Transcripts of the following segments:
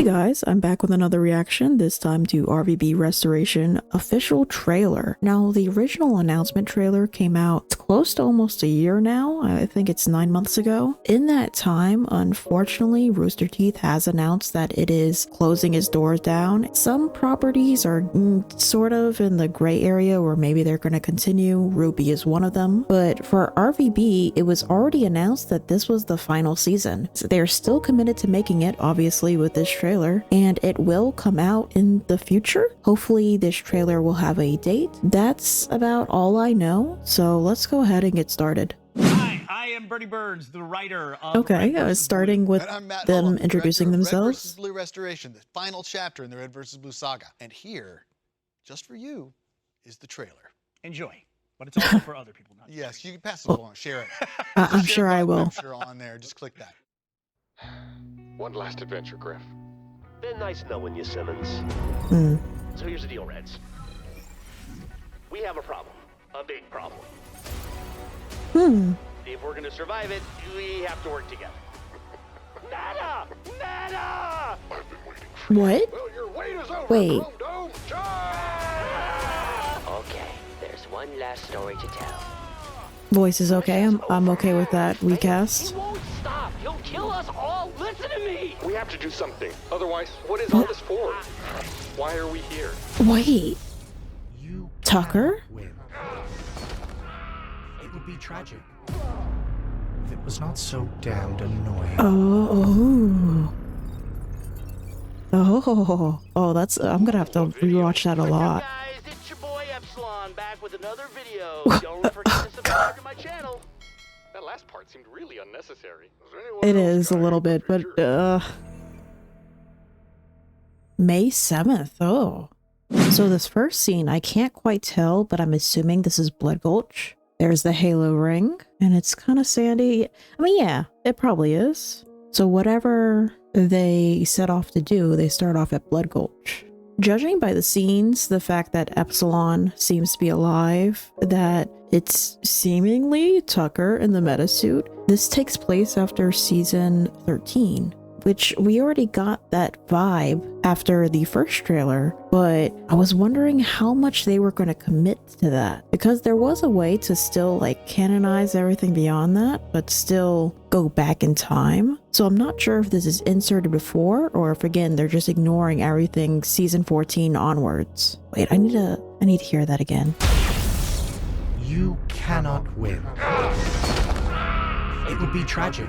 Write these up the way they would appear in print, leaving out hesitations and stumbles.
guys, I'm back with another reaction, this time to RVB Restoration official trailer. Now, the original announcement trailer came out close to almost a year now. I think it's 9 months ago. In that time, unfortunately, Rooster Teeth has announced that it is closing its doors down. Some properties are sort of in the gray area where maybe they're going to continue. Ruby is one of them. But for RVB, it was already announced that this was the final season. So they're still committed to making it, obviously, with this trailer, and it will come out in the future. Hopefully this trailer will have a date. That's about all I know, so let's go ahead and get started. Hi, I am Bernie Burns, the writer of Okay, starting with them introducing themselves. Red vs. Blue Restoration, the final chapter in the Red vs. Blue saga. And here, just for you, is the trailer. Enjoy, but it's also for other people. Not yes, you can pass it along, share it. I'm sure I will. Sure on there, just click that. One last adventure, Griff. Been nice knowing you, Simmons. So here's the deal, Reds. We have a problem. A big problem. If we're gonna survive it, we have to work together. Meta! Meta! I've been waiting for What? Well, your wait is over. Wait. Chrome Dome, charge! Okay, there's one last story to tell. Voice is okay. I'm okay with that recast. He won't stop. He'll kill us all. Listen to me. We have to do something. Otherwise, what is all this for? Why are we here? Wait, You Tucker? win. It would be tragic if it was not so damned annoying. Oh, that's, I'm gonna have to rewatch that a lot. Guys, it's your boy Epsilon back with another video. Don't forget to subscribe to my channel. That last part seemed really unnecessary. It is a little bit, but May 7th. Oh. So this first scene, I can't quite tell, but I'm assuming this is Blood Gulch. There's the Halo ring, and it's kind of sandy. I mean, yeah, it probably is. So whatever they set off to do, they start off at Blood Gulch. Judging by the scenes, the fact that Epsilon seems to be alive, that it's seemingly Tucker in the meta suit, this takes place after season 13, which we already got that vibe after the first trailer, but I was wondering how much they were going to commit to that, because there was a way to still like canonize everything beyond that, but still go back in time. So I'm not sure if this is inserted before or if again they're just ignoring everything season 14 onwards. Wait, I need to hear that again. You cannot win. It would be tragic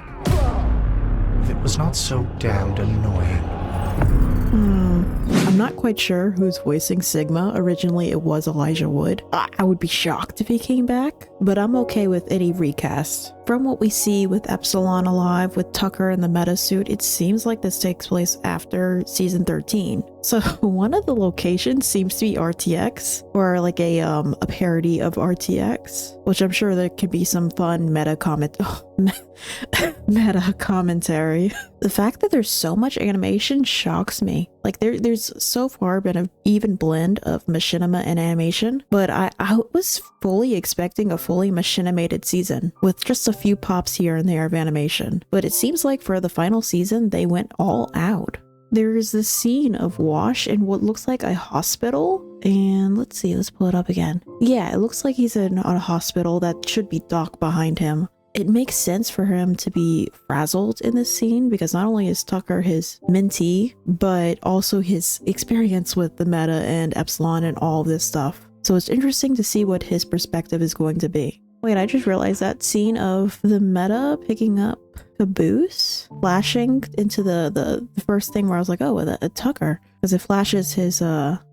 if it was not so damned annoying. I'm not quite sure who's voicing Sigma. Originally it was Elijah Wood. I would be shocked if he came back, but I'm okay with any recast. From what we see with Epsilon alive, with Tucker in the meta suit, it seems like this takes place after season 13. So one of the locations seems to be RTX, or like a parody of RTX, which I'm sure there could be some fun meta commentary. The fact that there's so much animation shocks me. Like there's so far been an even blend of machinima and animation, but I was fully expecting a fully machinimated season with just a few pops here and there of animation. But it seems like for the final season, they went all out. There is this scene of Wash in what looks like a hospital, and let's see, let's pull it up again. Yeah, it looks like he's in a hospital. That should be Doc behind him. It makes sense for him to be frazzled in this scene because not only is Tucker his mentee, but also his experience with the meta and Epsilon and all of this stuff. So it's interesting to see what his perspective is going to be. Wait, I just realized that scene of the meta picking up Caboose, flashing into the first thing where I was like, oh, a Tucker, because it flashes his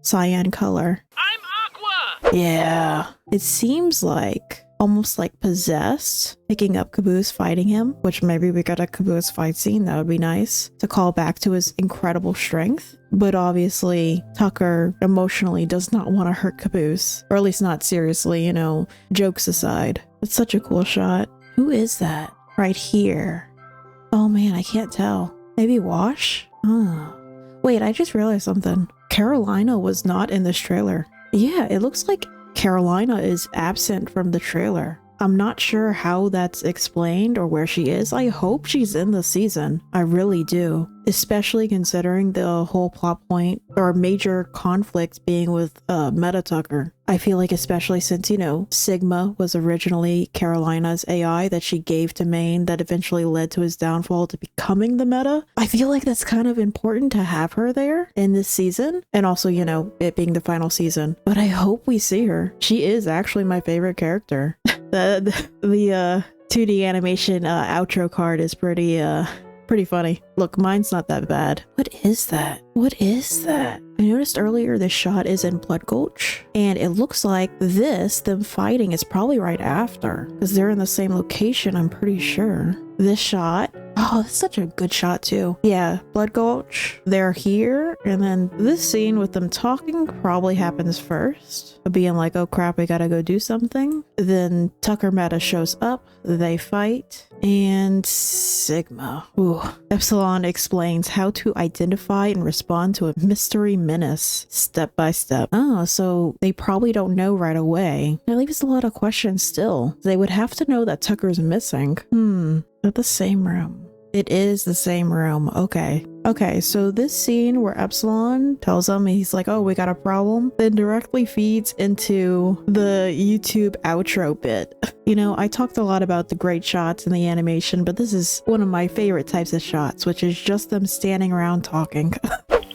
cyan color. I'm Aqua! Yeah, it seems like almost like possessed, picking up Caboose, fighting him, which maybe we got a Caboose fight scene. That would be nice to call back to his incredible strength. But obviously Tucker emotionally does not want to hurt Caboose, or at least not seriously, you know, jokes aside. It's such a cool shot. Who is that right here? Oh man, I can't tell. Maybe Wash? Wait, I just realized something. Carolina was not in this trailer. Yeah, it looks like Carolina is absent from the trailer. I'm not sure how that's explained or where she is. I hope she's in the season. I really do. especially considering the whole plot point or major conflict being with Meta Tucker. I feel like especially since, you know, Sigma was originally Carolina's AI that she gave to Maine that eventually led to his downfall to becoming the Meta. I feel like that's kind of important to have her there in this season, and also, you know, it being the final season. But I hope we see her. She is actually my favorite character. the 2D animation outro card is pretty funny. Look, mine's not that bad. What is that? What is that? I noticed earlier this shot is in Blood Gulch, and it looks like them fighting is probably right after, because they're in the same location, I'm pretty sure. This shot, oh, that's such a good shot too. Yeah, Blood Gulch, they're here, and then this scene with them talking probably happens first, being like, oh crap, we gotta go do something. Then Tucker Meta shows up, they fight, and Sigma. Ooh. Epsilon explains how to identify and respond to a mystery menace step by step. Oh, so they probably don't know right away. That leaves a lot of questions still. They would have to know that Tucker's missing. At the same room. It is the same room. Okay, so this scene where Epsilon tells him, he's like, oh, we got a problem, then directly feeds into the YouTube outro bit. You know, I talked a lot about the great shots in the animation, but this is one of my favorite types of shots, which is just them standing around talking.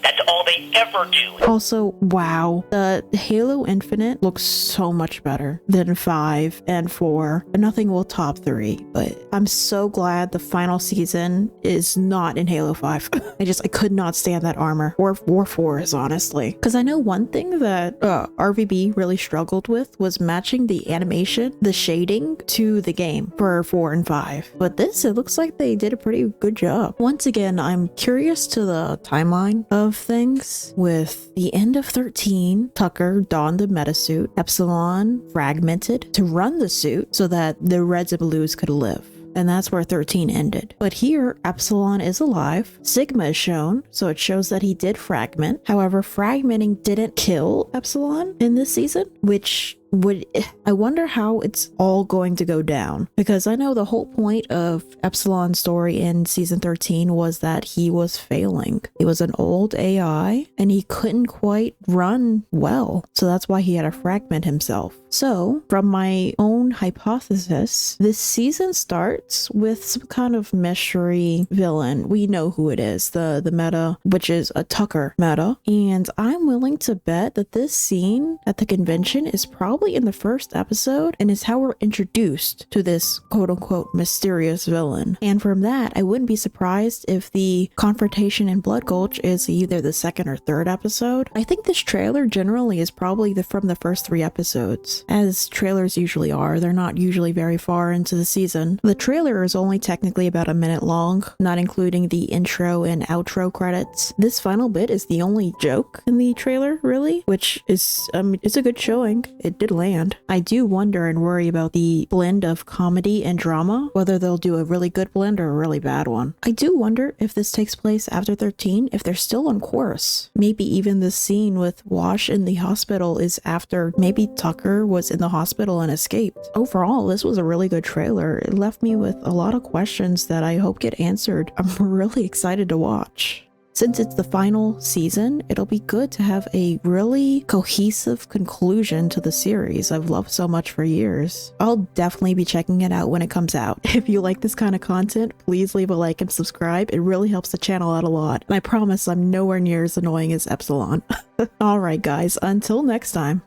That's all they ever do. Also, wow, the Halo Infinite looks so much better than 5 and 4. Nothing will top 3, but I'm so glad the final season is not in Halo 5. I could not stand that armor, or 4s, honestly. Because I know one thing that RVB really struggled with was matching the animation, the shading, to the game for 4 and 5. But this, it looks like they did a pretty good job. Once again, I'm curious to the timeline of things. With the end of 13, Tucker donned the meta suit, Epsilon fragmented to run the suit so that the Reds and Blues could live. And that's where 13 ended. But here, Epsilon is alive. Sigma is shown, so it shows that he did fragment. However, fragmenting didn't kill Epsilon in this season, which I wonder how it's all going to go down, because I know the whole point of Epsilon's story in season 13 was that he was failing. He was an old AI and he couldn't quite run well, so that's why he had to fragment himself. So from my own hypothesis, this season starts with some kind of mystery villain. We know who it is, the meta, which is a Tucker meta, and I'm willing to bet that this scene at the convention is probably in the first episode and is how we're introduced to this quote-unquote mysterious villain. And from that, I wouldn't be surprised if the confrontation in Blood Gulch is either the second or third episode. I think this trailer generally is probably from the first 3 episodes, as trailers usually are. They're not usually very far into the season. The trailer is only technically about a minute long, not including the intro and outro credits. This final bit is the only joke in the trailer, really, which is it's a good showing. It did land. I do wonder and worry about the blend of comedy and drama, whether they'll do a really good blend or a really bad one. I do wonder if this takes place after 13, if they're still on course. Maybe even the scene with Wash in the hospital is after maybe Tucker was in the hospital and escaped. Overall, this was a really good trailer. It left me with a lot of questions that I hope get answered. I'm really excited to watch. Since it's the final season, it'll be good to have a really cohesive conclusion to the series I've loved so much for years. I'll definitely be checking it out when it comes out. If you like this kind of content, please leave a like and subscribe. It really helps the channel out a lot. And I promise I'm nowhere near as annoying as Epsilon. Alright guys, until next time.